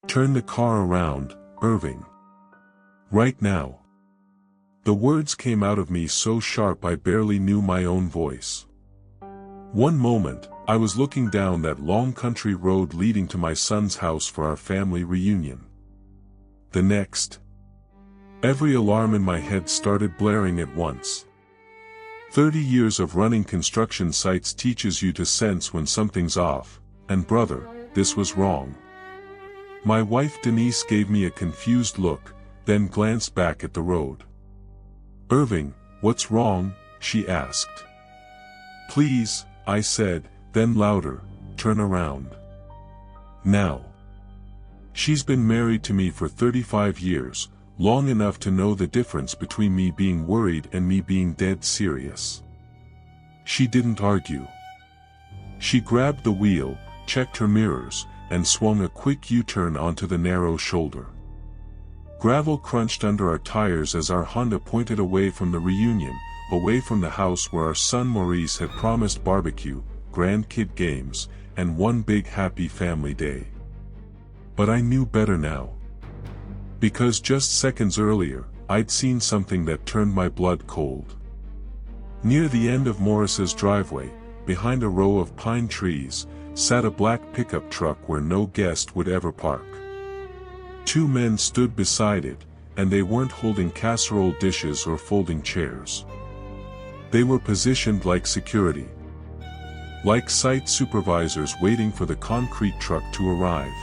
Turn the car around, Irving. Right now. The words came out of me so sharp I barely knew my own voice. One moment, I was looking down that long country road leading to my son's house for our family reunion. The next, every alarm in my head started blaring at once. 30 years of running construction sites teaches you to sense when something's off, and brother, this was wrong. My wife Denise gave me a confused look, then glanced back at the road. Irving, what's wrong? She asked. Please, I said, then louder, turn around. Now. She's been married to me for 35 years, long enough to know the difference between me being worried and me being dead serious. She didn't argue. She grabbed the wheel, checked her mirrors, and swung a quick U-turn onto the narrow shoulder. Gravel crunched under our tires as our Honda pointed away from the reunion, away from the house where our son Maurice had promised barbecue, grandkid games, and one big happy family day. But I knew better now. Because just seconds earlier, I'd seen something that turned my blood cold. Near the end of Morris's driveway, behind a row of pine trees, sat a black pickup truck where no guest would ever park. Two men stood beside it, and they weren't holding casserole dishes or folding chairs. They were positioned like security. Like site supervisors waiting for the concrete truck to arrive.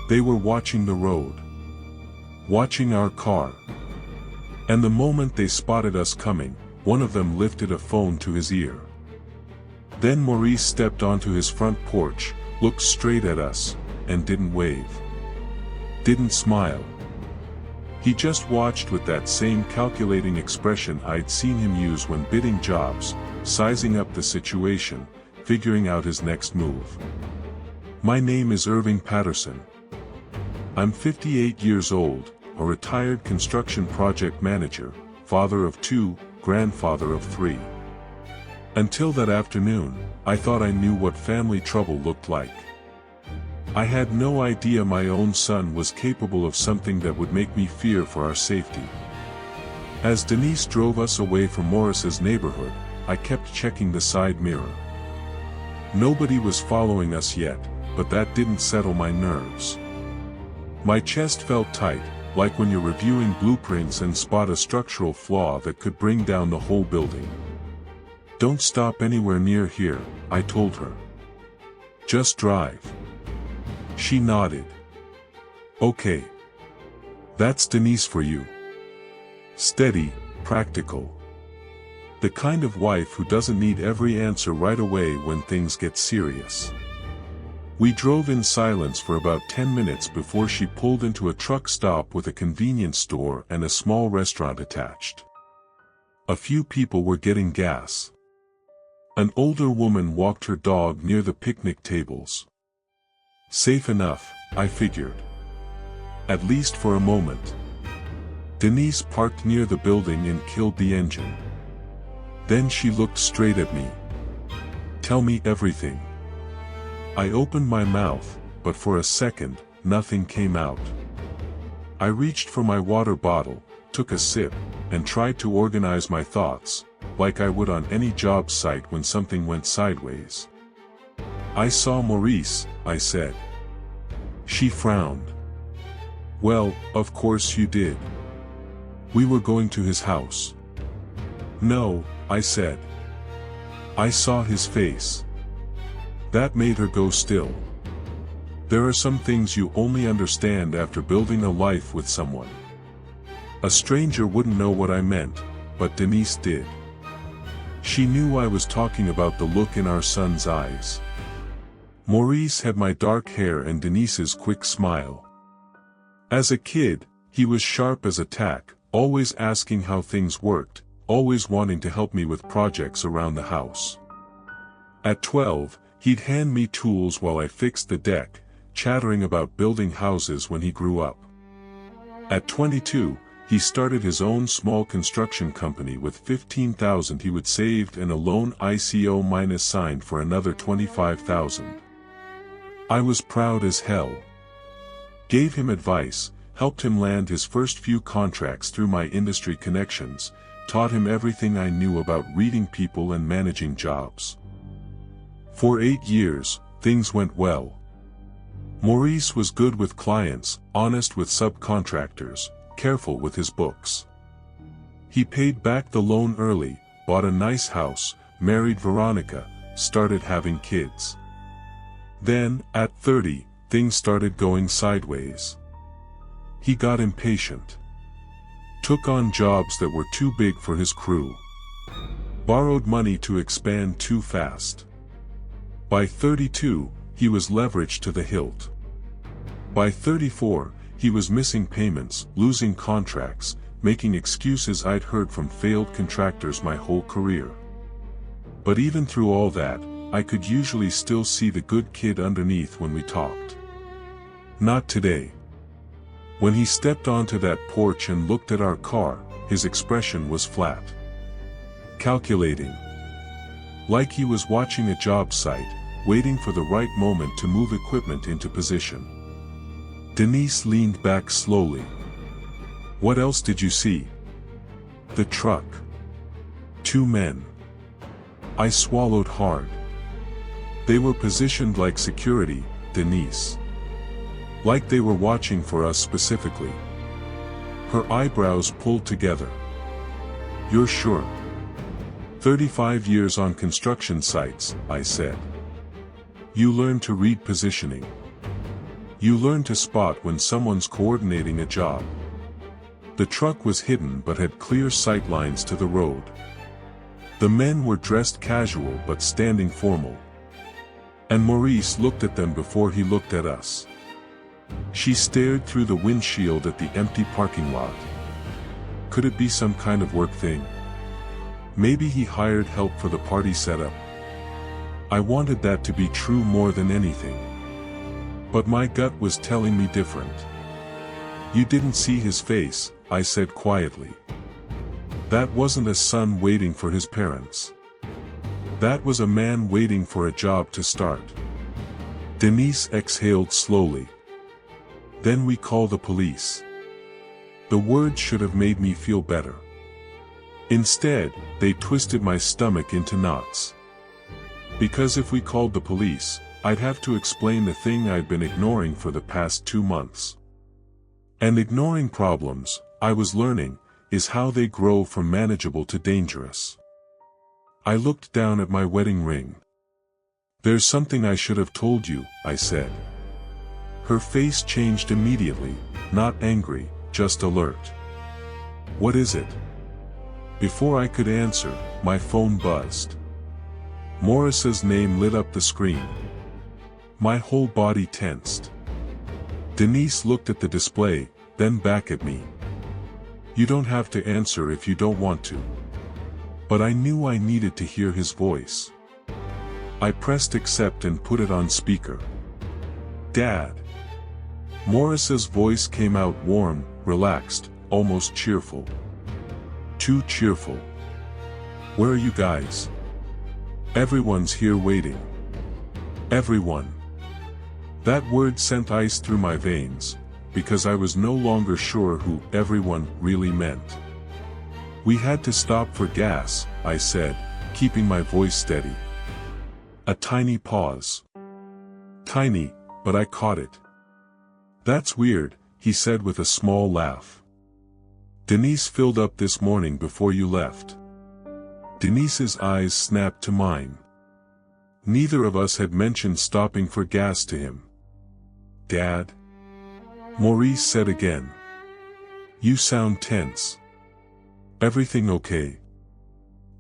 They were watching the road. Watching our car. And the moment they spotted us coming, one of them lifted a phone to his ear. Then Maurice stepped onto his front porch, looked straight at us, and didn't wave. Didn't smile. He just watched with that same calculating expression I'd seen him use when bidding jobs, sizing up the situation, figuring out his next move. My name is Irving Patterson. I'm 58 years old, a retired construction project manager, father of 2, grandfather of 3. Until that afternoon, I thought I knew what family trouble looked like. I had no idea my own son was capable of something that would make me fear for our safety. As Denise drove us away from Morris's neighborhood, I kept checking the side mirror. Nobody was following us yet, but that didn't settle my nerves. My chest felt tight, like when you're reviewing blueprints and spot a structural flaw that could bring down the whole building. Don't stop anywhere near here, I told her. Just drive. She nodded. Okay. That's Denise for you. Steady, practical. The kind of wife who doesn't need every answer right away when things get serious. We drove in silence for about 10 minutes before she pulled into a truck stop with a convenience store and a small restaurant attached. A few people were getting gas. An older woman walked her dog near the picnic tables. Safe enough, I figured. At least for a moment. Denise parked near the building and killed the engine. Then she looked straight at me. Tell me everything. I opened my mouth, but for a second, nothing came out. I reached for my water bottle, took a sip, and tried to organize my thoughts, like I would on any job site when something went sideways. I saw Maurice, I said. She frowned. Well, of course you did. We were going to his house. No, I said. I saw his face. That made her go still. There are some things you only understand after building a life with someone. A stranger wouldn't know what I meant, but Denise did. She knew I was talking about the look in our son's eyes. Maurice had my dark hair and Denise's quick smile. As a kid, he was sharp as a tack, always asking how things worked, always wanting to help me with projects around the house. At 12, he'd hand me tools while I fixed the deck, chattering about building houses when he grew up. At 22, he started his own small construction company with $15,000 he would saved and a loan ICO- signed for another $25,000. I was proud as hell. Gave him advice, helped him land his first few contracts through my industry connections, taught him everything I knew about reading people and managing jobs. For 8 years, things went well. Maurice was good with clients, honest with subcontractors, careful with his books. He paid back the loan early, bought a nice house, married Veronica, started having kids. Then, at 30, things started going sideways. He got impatient. Took on jobs that were too big for his crew. Borrowed money to expand too fast. By 32, he was leveraged to the hilt. By 34, he was missing payments, losing contracts, making excuses I'd heard from failed contractors my whole career. But even through all that, I could usually still see the good kid underneath when we talked. Not today. When he stepped onto that porch and looked at our car, his expression was flat. Calculating. Like he was watching a job site, waiting for the right moment to move equipment into position. Denise leaned back slowly. What else did you see? The truck. 2 men. I swallowed hard. They were positioned like security, Denise. Like they were watching for us specifically. Her eyebrows pulled together. You're sure? 35 years on construction sites, I said. You learn to read positioning. You learn to spot when someone's coordinating a job. The truck was hidden but had clear sight lines to the road. The men were dressed casual but standing formal. And Maurice looked at them before he looked at us. She stared through the windshield at the empty parking lot. Could it be some kind of work thing? Maybe he hired help for the party setup. I wanted that to be true more than anything. But my gut was telling me different. You didn't see his face, I said quietly. That wasn't a son waiting for his parents. That was a man waiting for a job to start. Denise exhaled slowly. Then we call the police. The words should have made me feel better. Instead, they twisted my stomach into knots. Because if we called the police, I'd have to explain the thing I'd been ignoring for the past 2 months. And ignoring problems, I was learning, is how they grow from manageable to dangerous. I looked down at my wedding ring. There's something I should have told you, I said. Her face changed immediately, not angry, just alert. What is it? Before I could answer, my phone buzzed. Maurice's name lit up the screen. My whole body tensed. Denise looked at the display, then back at me. You don't have to answer if you don't want to. But I knew I needed to hear his voice. I pressed accept and put it on speaker. Dad. Maurice's voice came out warm, relaxed, almost cheerful. Too cheerful. Where are you guys? Everyone's here waiting. Everyone. That word sent ice through my veins, because I was no longer sure who everyone really meant. We had to stop for gas, I said, keeping my voice steady. A tiny pause. Tiny, but I caught it. That's weird, he said with a small laugh. Denise filled up this morning before you left. Denise's eyes snapped to mine. Neither of us had mentioned stopping for gas to him. Dad? Maurice said again. You sound tense. Everything okay?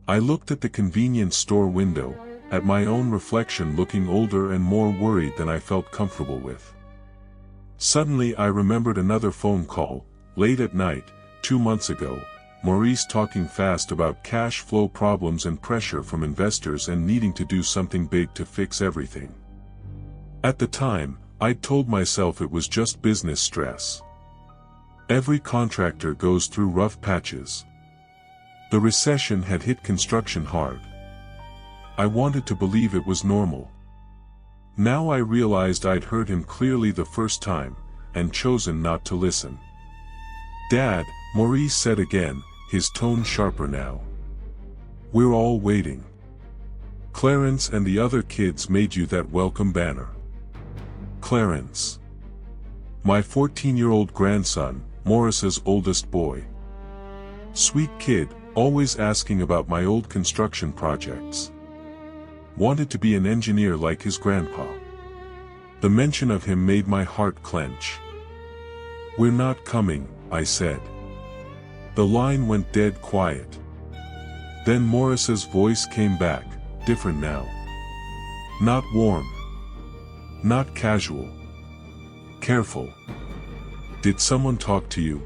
I looked at the convenience store window, at my own reflection looking older and more worried than I felt comfortable with. Suddenly I remembered another phone call, late at night, 2 months ago, Maurice talking fast about cash flow problems and pressure from investors and needing to do something big to fix everything. At the time, I'd told myself it was just business stress. Every contractor goes through rough patches. The recession had hit construction hard. I wanted to believe it was normal. Now I realized I'd heard him clearly the first time, and chosen not to listen. "Dad," Maurice said again, his tone sharper now. "We're all waiting. Clarence and the other kids made you that welcome banner." Clarence. My 14-year-old grandson, Maurice's oldest boy. Sweet kid, always asking about my old construction projects. Wanted to be an engineer like his grandpa. The mention of him made my heart clench. "We're not coming," I said. The line went dead quiet. Then Maurice's voice came back, different now. Not warm. Not casual. Careful. "Did someone talk to you?"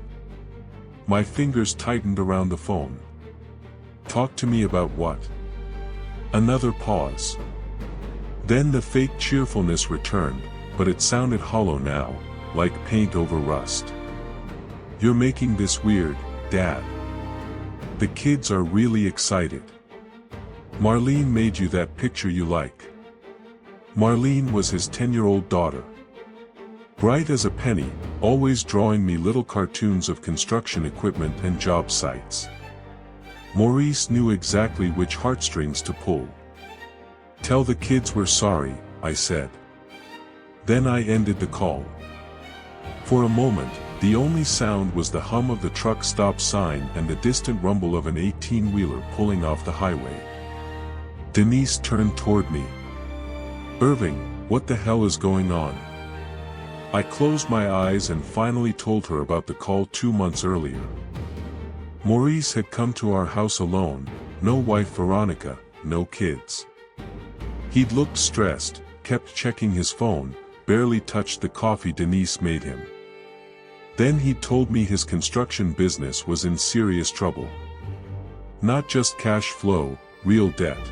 My fingers tightened around the phone. "Talk to me about what?" Another pause. Then the fake cheerfulness returned, but it sounded hollow now, like paint over rust. "You're making this weird, Dad. The kids are really excited. Marlene made you that picture you like." Marlene was his 10-year-old daughter. Bright as a penny, always drawing me little cartoons of construction equipment and job sites. Maurice knew exactly which heartstrings to pull. "Tell the kids we're sorry," I said. Then I ended the call. For a moment, the only sound was the hum of the truck stop sign and the distant rumble of an 18-wheeler pulling off the highway. Denise turned toward me. "Irving, what the hell is going on?" I closed my eyes and finally told her about the call 2 months earlier. Maurice had come to our house alone, no wife Veronica, no kids. He'd looked stressed, kept checking his phone, barely touched the coffee Denise made him. Then he told me his construction business was in serious trouble. Not just cash flow, real debt.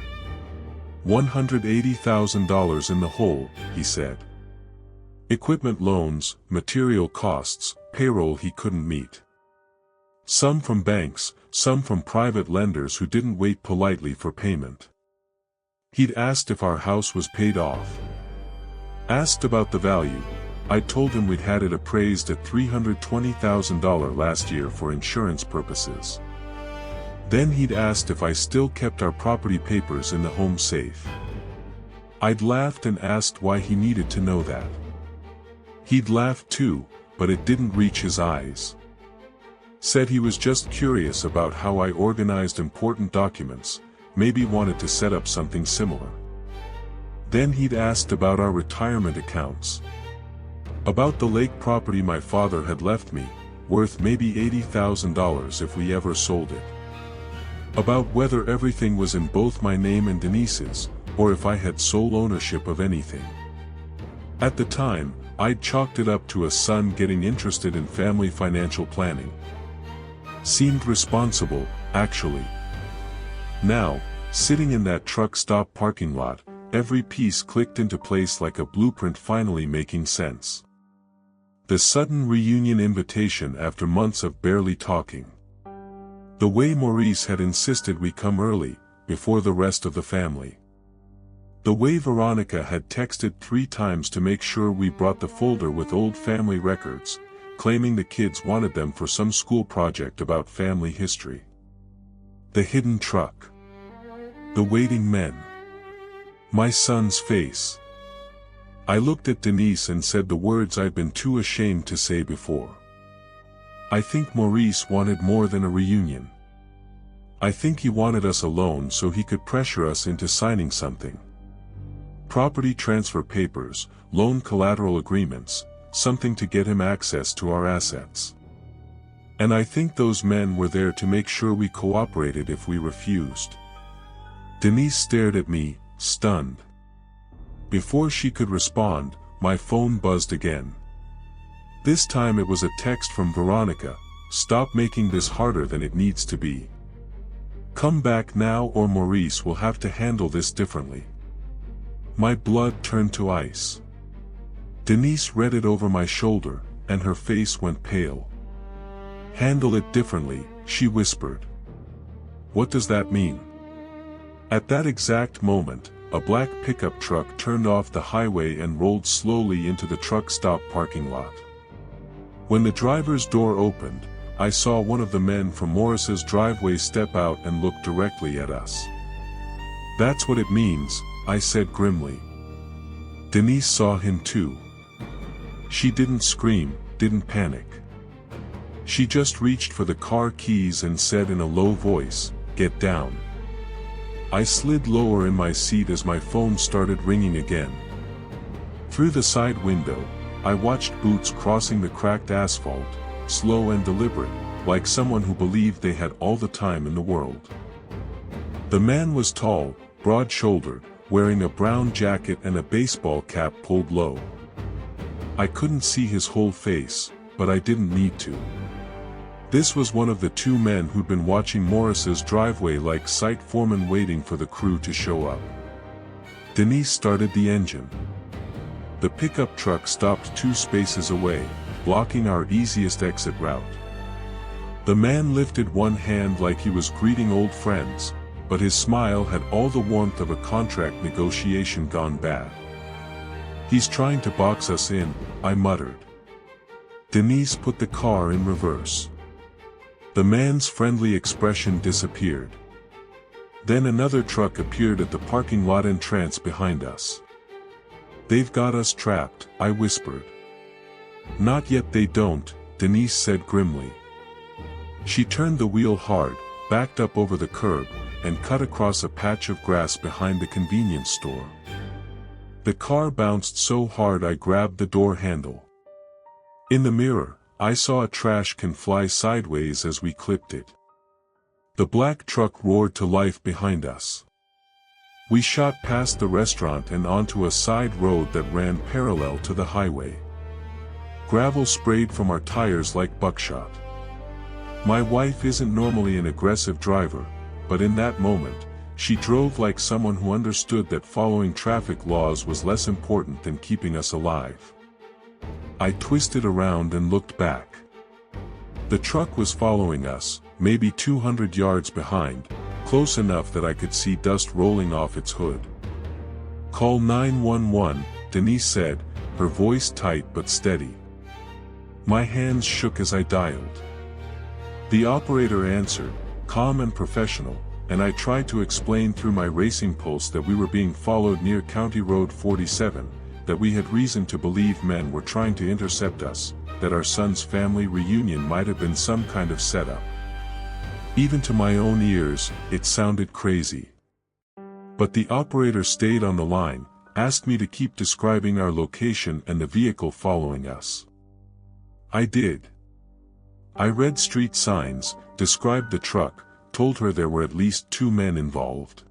$180,000 in the hole, he said. Equipment loans, material costs, payroll he couldn't meet. Some from banks, some from private lenders who didn't wait politely for payment. He'd asked if our house was paid off. Asked about the value. I told him we'd had it appraised at $320,000 last year for insurance purposes. Then he'd asked if I still kept our property papers in the home safe. I'd laughed and asked why he needed to know that. He'd laughed too, but it didn't reach his eyes. Said he was just curious about how I organized important documents, maybe wanted to set up something similar. Then he'd asked about our retirement accounts. About the lake property my father had left me, worth maybe $80,000 if we ever sold it. About whether everything was in both my name and Denise's, or if I had sole ownership of anything. At the time, I'd chalked it up to a son getting interested in family financial planning. Seemed responsible, actually. Now, sitting in that truck stop parking lot, every piece clicked into place like a blueprint finally making sense. The sudden reunion invitation after months of barely talking. The way Maurice had insisted we come early, before the rest of the family. The way Veronica had texted 3 times to make sure we brought the folder with old family records, claiming the kids wanted them for some school project about family history. The hidden truck. The waiting men. My son's face. I looked at Denise and said the words I'd been too ashamed to say before. I think Maurice wanted more than a reunion. I think he wanted us alone so he could pressure us into signing something. Property transfer papers, loan collateral agreements, something to get him access to our assets. And I think those men were there to make sure we cooperated if we refused. Denise stared at me, stunned. Before she could respond, my phone buzzed again. This time it was a text from Veronica. "Stop making this harder than it needs to be. Come back now or Maurice will have to handle this differently." My blood turned to ice. Denise read it over my shoulder, and her face went pale. "Handle it differently," she whispered. "What does that mean?" At that exact moment, a black pickup truck turned off the highway and rolled slowly into the truck stop parking lot. When the driver's door opened, I saw one of the men from Morris's driveway step out and look directly at us. "That's what it means," I said grimly. Denise saw him too. She didn't scream, didn't panic. She just reached for the car keys and said in a low voice, "Get down." I slid lower in my seat as my phone started ringing again. Through the side window, I watched boots crossing the cracked asphalt, slow and deliberate, like someone who believed they had all the time in the world. The man was tall, broad-shouldered, wearing a brown jacket and a baseball cap pulled low. I couldn't see his whole face, but I didn't need to. This was one of the two men who'd been watching Morris's driveway like site foremen waiting for the crew to show up. Denise started the engine. The pickup truck stopped 2 spaces away, blocking our easiest exit route. The man lifted one hand like he was greeting old friends, but his smile had all the warmth of a contract negotiation gone bad. "He's trying to box us in," I muttered. Denise put the car in reverse. The man's friendly expression disappeared. Then another truck appeared at the parking lot entrance behind us. "They've got us trapped," I whispered. "Not yet, they don't," Denise said grimly. She turned the wheel hard, backed up over the curb, and cut across a patch of grass behind the convenience store. The car bounced so hard I grabbed the door handle. In the mirror, I saw a trash can fly sideways as we clipped it. The black truck roared to life behind us. We shot past the restaurant and onto a side road that ran parallel to the highway. Gravel sprayed from our tires like buckshot. My wife isn't normally an aggressive driver, but in that moment, she drove like someone who understood that following traffic laws was less important than keeping us alive. I twisted around and looked back. The truck was following us, maybe 200 yards behind, close enough that I could see dust rolling off its hood. "Call 911, Denise said, her voice tight but steady. My hands shook as I dialed. The operator answered, calm and professional, and I tried to explain through my racing pulse that we were being followed near County Road 47, that we had reason to believe men were trying to intercept us, that our son's family reunion might have been some kind of setup. Even to my own ears, it sounded crazy. But the operator stayed on the line, asked me to keep describing our location and the vehicle following us. I did. I read street signs, described the truck, told her there were at least 2 men involved.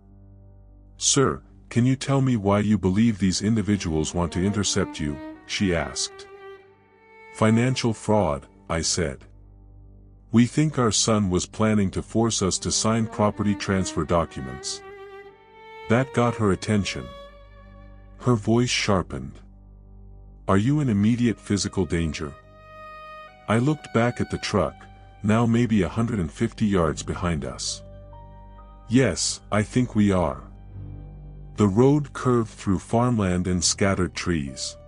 "Sir, can you tell me why you believe these individuals want to intercept you?" she asked. "Financial fraud," I said. "We think our son was planning to force us to sign property transfer documents." That got her attention. Her voice sharpened. "Are you in immediate physical danger?" I looked back at the truck, now maybe 150 yards behind us. "Yes, I think we are." The road curved through farmland and scattered trees.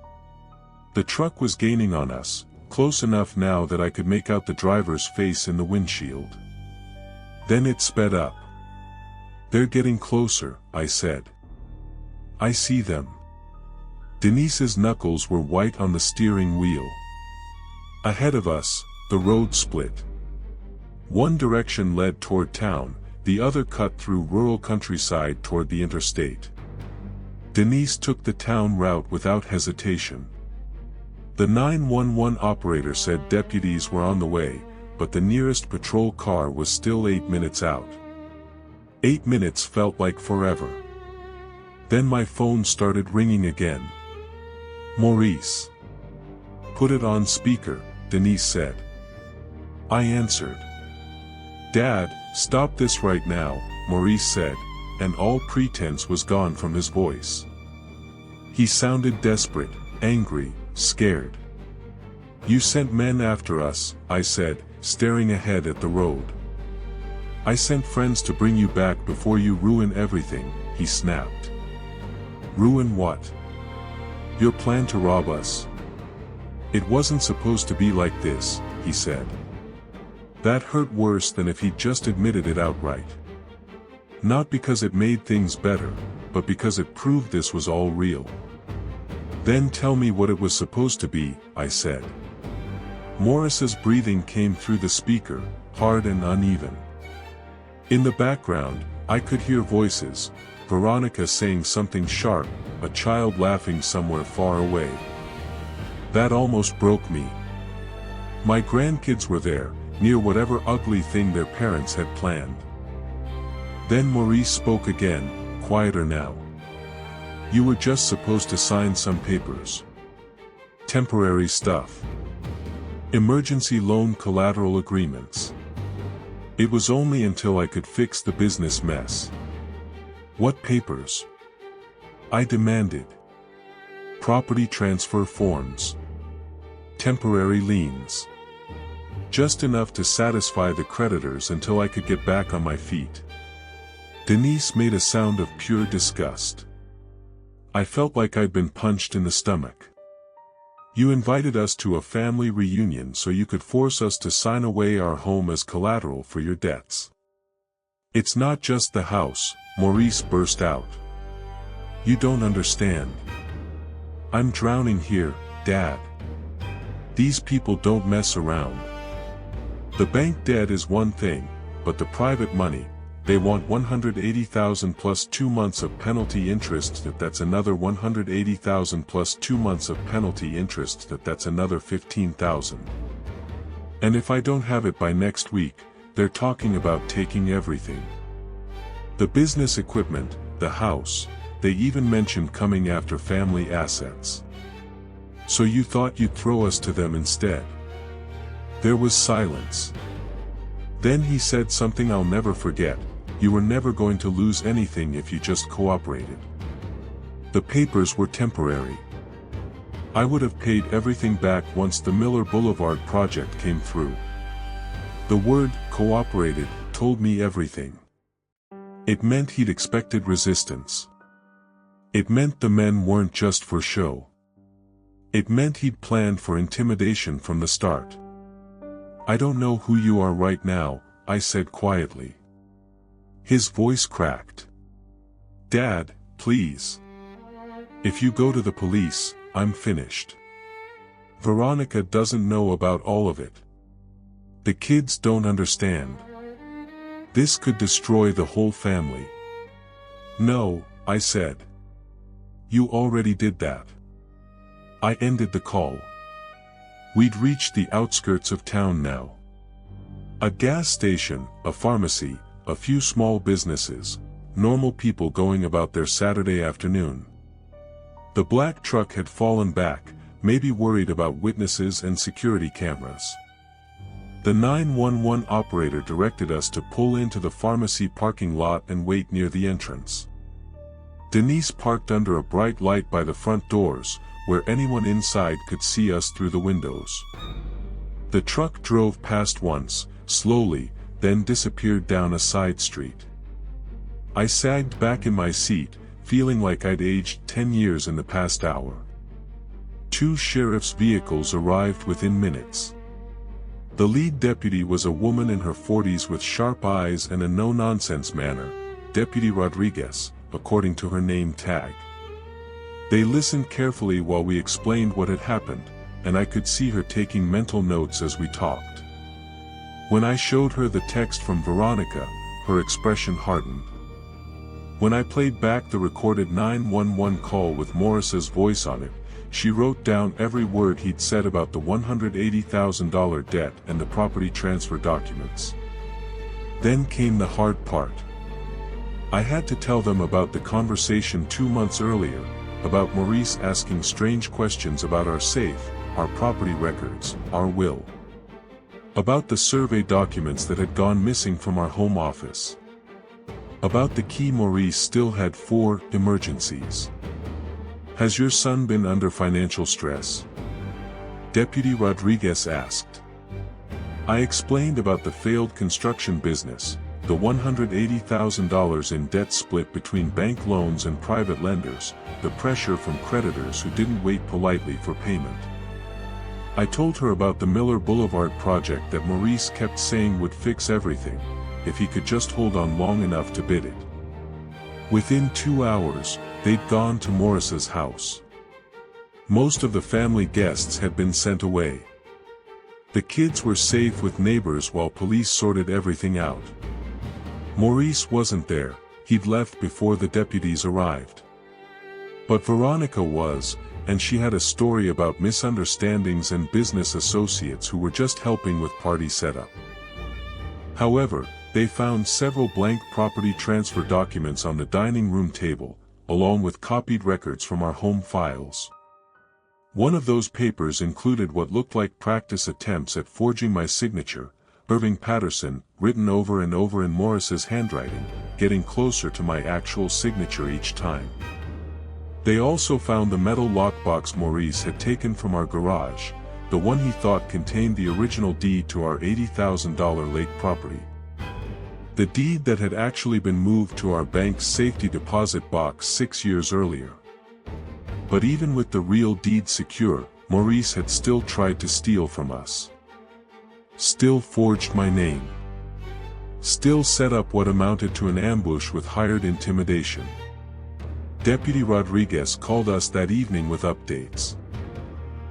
The truck was gaining on us, close enough now that I could make out the driver's face in the windshield. Then it sped up. "They're getting closer," I said. "I see them." Denise's knuckles were white on the steering wheel. Ahead of us, the road split. One direction led toward town, the other cut through rural countryside toward the interstate. Denise took the town route without hesitation. The 911 operator said deputies were on the way, but the nearest patrol car was still 8 minutes out. 8 minutes felt like forever. Then my phone started ringing again. "Maurice." "Put it on speaker," Denise said. I answered. "Dad, stop this right now," Maurice said, and all pretense was gone from his voice. He sounded desperate, angry, scared. "You sent men after us," I said, staring ahead at the road. "I sent friends to bring you back before you ruin everything," he snapped. "Ruin what?" "Your plan to rob us." "It wasn't supposed to be like this," he said. That hurt worse than if he'd just admitted it outright. Not because it made things better, but because it proved this was all real. "Then tell me what it was supposed to be," I said. Morris's breathing came through the speaker, hard and uneven. In the background, I could hear voices, Veronica saying something sharp, a child laughing somewhere far away. That almost broke me. My grandkids were there, near whatever ugly thing their parents had planned. Then Maurice spoke again, quieter now. "You were just supposed to sign some papers. Temporary stuff. Emergency loan collateral agreements. It was only until I could fix the business mess." "What papers?" I demanded. "Property transfer forms. Temporary liens. Just enough to satisfy the creditors until I could get back on my feet." Denise made a sound of pure disgust. I felt like I'd been punched in the stomach. "You invited us to a family reunion so you could force us to sign away our home as collateral for your debts. It's not just the house," Maurice burst out. "You don't understand. I'm drowning here, Dad. These people don't mess around. The bank debt is one thing, but the private money, they want $180,000 plus 2 months of penalty interest. That's another $180,000 plus 2 months of penalty interest. That's another $15,000. And if I don't have it by next week, they're talking about taking everything. The business equipment, the house, they even mentioned coming after family assets. So you thought you'd throw us to them instead?" There was silence. Then he said something I'll never forget: "You were never going to lose anything if you just cooperated. The papers were temporary. I would have paid everything back once the Miller Boulevard project came through." The word "cooperated" told me everything. It meant he'd expected resistance. It meant the men weren't just for show. It meant he'd planned for intimidation from the start. "I don't know who you are right now," I said quietly. His voice cracked. "Dad, please. If you go to the police, I'm finished. Veronica doesn't know about all of it. The kids don't understand. This could destroy the whole family." "No," I said. "You already did that." I ended the call. We'd reached the outskirts of town now. A gas station, a pharmacy, a few small businesses, normal people going about their Saturday afternoon. The black truck had fallen back, maybe worried about witnesses and security cameras. The 911 operator directed us to pull into the pharmacy parking lot and wait near the entrance. Denise parked under a bright light by the front doors, where anyone inside could see us through the windows. The truck drove past once, slowly, then disappeared down a side street. I sagged back in my seat, feeling like I'd aged 10 years in the past hour. 2 sheriff's vehicles arrived within minutes. The lead deputy was a woman in her 40s with sharp eyes and a no-nonsense manner, Deputy Rodriguez, according to her name tag. They listened carefully while we explained what had happened, and I could see her taking mental notes as we talked. When I showed her the text from Veronica, her expression hardened. When I played back the recorded 911 call with Morris's voice on it, she wrote down every word he'd said about the $180,000 debt and the property transfer documents. Then came the hard part. I had to tell them about the conversation 2 months earlier, about Maurice asking strange questions about our safe, our property records, our will. About the survey documents that had gone missing from our home office. About the key Maurice still had 4 emergencies. "Has your son been under financial stress?" Deputy Rodriguez asked. I explained about the failed construction business, the $180,000 in debt split between bank loans and private lenders, the pressure from creditors who didn't wait politely for payment. I told her about the Miller Boulevard project that Maurice kept saying would fix everything, if he could just hold on long enough to bid it. Within 2 hours, they'd gone to Morris's house. Most of the family guests had been sent away. The kids were safe with neighbors while police sorted everything out. Maurice wasn't there, he'd left before the deputies arrived. But Veronica was, and she had a story about misunderstandings and business associates who were just helping with party setup. However, they found several blank property transfer documents on the dining room table, along with copied records from our home files. One of those papers included what looked like practice attempts at forging my signature, Irving Patterson, written over and over in Morris's handwriting, getting closer to my actual signature each time. They also found the metal lockbox Maurice had taken from our garage, the one he thought contained the original deed to our $80,000 lake property. The deed that had actually been moved to our bank's safety deposit box 6 years earlier. But even with the real deed secure, Maurice had still tried to steal from us. Still forged my name. Still set up what amounted to an ambush with hired intimidation. Deputy Rodriguez called us that evening with updates.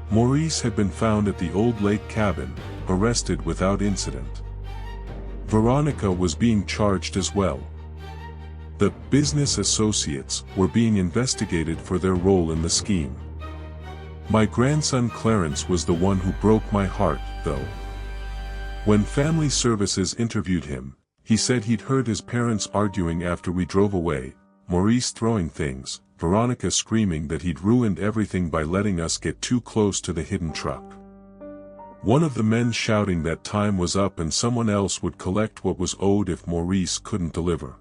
Maurice had been found at the old lake cabin, arrested without incident. Veronica was being charged as well. The business associates were being investigated for their role in the scheme. My grandson Clarence was the one who broke my heart, though. When Family Services interviewed him, he said he'd heard his parents arguing after we drove away, Maurice throwing things, Veronica screaming that he'd ruined everything by letting us get too close to the hidden truck. One of the men shouting that time was up and someone else would collect what was owed if Maurice couldn't deliver.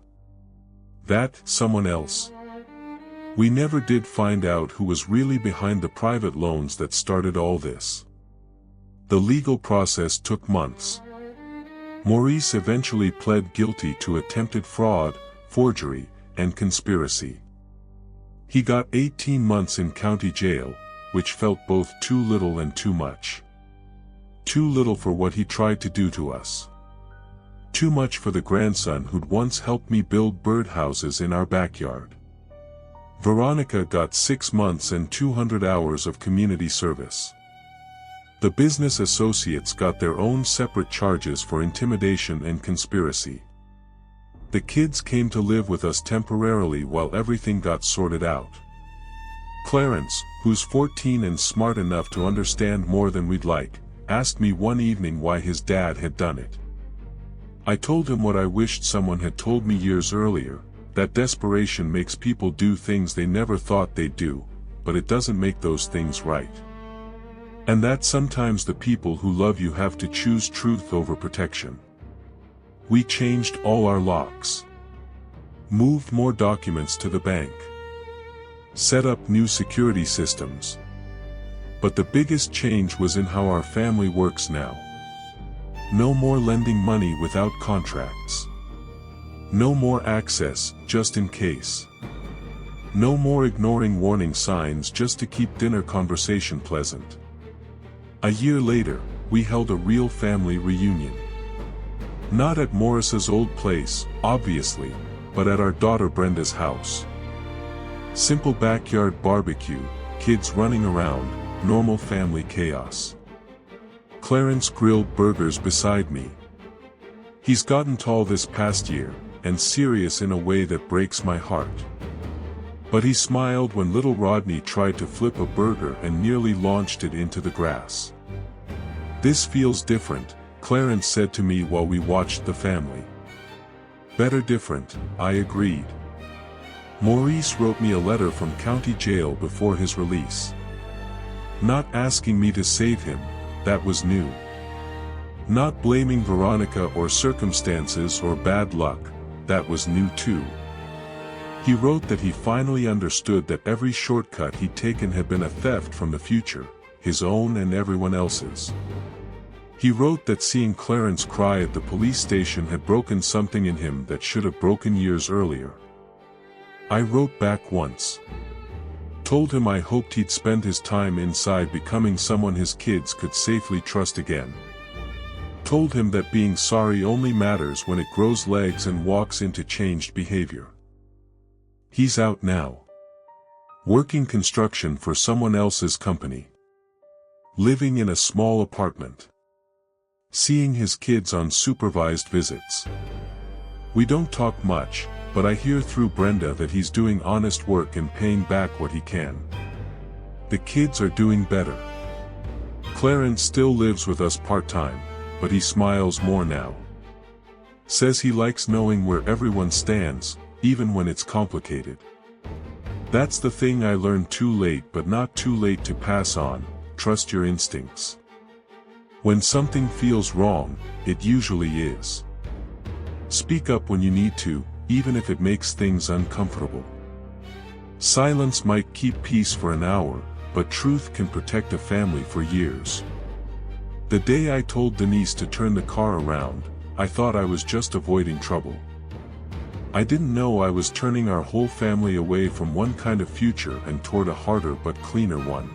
That someone else. We never did find out who was really behind the private loans that started all this. The legal process took months. Maurice eventually pled guilty to attempted fraud, forgery, and conspiracy. He got 18 months in county jail, which felt both too little and too much. Too little for what he tried to do to us. Too much for the grandson who'd once helped me build birdhouses in our backyard. Veronica got 6 months and 200 hours of community service. The business associates got their own separate charges for intimidation and conspiracy. The kids came to live with us temporarily while everything got sorted out. Clarence, who's 14 and smart enough to understand more than we'd like, asked me one evening why his dad had done it. I told him what I wished someone had told me years earlier, that desperation makes people do things they never thought they'd do, but it doesn't make those things right. And that sometimes the people who love you have to choose truth over protection. We changed all our locks. Moved more documents to the bank. Set up new security systems. But the biggest change was in how our family works now. No more lending money without contracts. No more access, just in case. No more ignoring warning signs just to keep dinner conversation pleasant. A year later, we held a real family reunion. Not at Morris's old place, obviously, but at our daughter Brenda's house. Simple backyard barbecue, kids running around, normal family chaos. Clarence grilled burgers beside me. He's gotten tall this past year, and serious in a way that breaks my heart. But he smiled when little Rodney tried to flip a burger and nearly launched it into the grass. "This feels different," Clarence said to me while we watched the family. "Better different," I agreed. Maurice wrote me a letter from county jail before his release. Not asking me to save him, that was new. Not blaming Veronica or circumstances or bad luck, that was new too. He wrote that he finally understood that every shortcut he'd taken had been a theft from the future, his own and everyone else's. He wrote that seeing Clarence cry at the police station had broken something in him that should have broken years earlier. I wrote back once. Told him I hoped he'd spend his time inside becoming someone his kids could safely trust again. Told him that being sorry only matters when it grows legs and walks into changed behavior. He's out now. Working construction for someone else's company. Living in a small apartment. Seeing his kids on supervised visits. We don't talk much, but I hear through Brenda that he's doing honest work and paying back what he can. The kids are doing better. Clarence still lives with us part-time, but he smiles more now. Says he likes knowing where everyone stands, even when it's complicated. That's the thing I learned too late, but not too late to pass on: trust your instincts. When something feels wrong, it usually is. Speak up when you need to, even if it makes things uncomfortable. Silence might keep peace for an hour, but truth can protect a family for years. The day I told Denise to turn the car around, I thought I was just avoiding trouble. I didn't know I was turning our whole family away from one kind of future and toward a harder but cleaner one.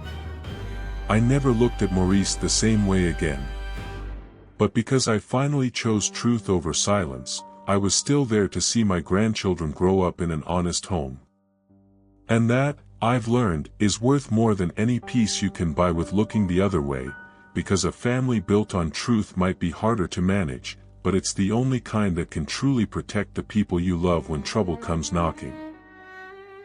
I never looked at Maurice the same way again. But because I finally chose truth over silence, I was still there to see my grandchildren grow up in an honest home. And that, I've learned, is worth more than any peace you can buy with looking the other way, because a family built on truth might be harder to manage, but it's the only kind that can truly protect the people you love when trouble comes knocking.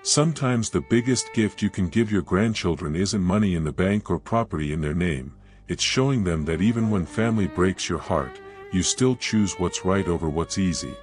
Sometimes the biggest gift you can give your grandchildren isn't money in the bank or property in their name, it's showing them that even when family breaks your heart, you still choose what's right over what's easy.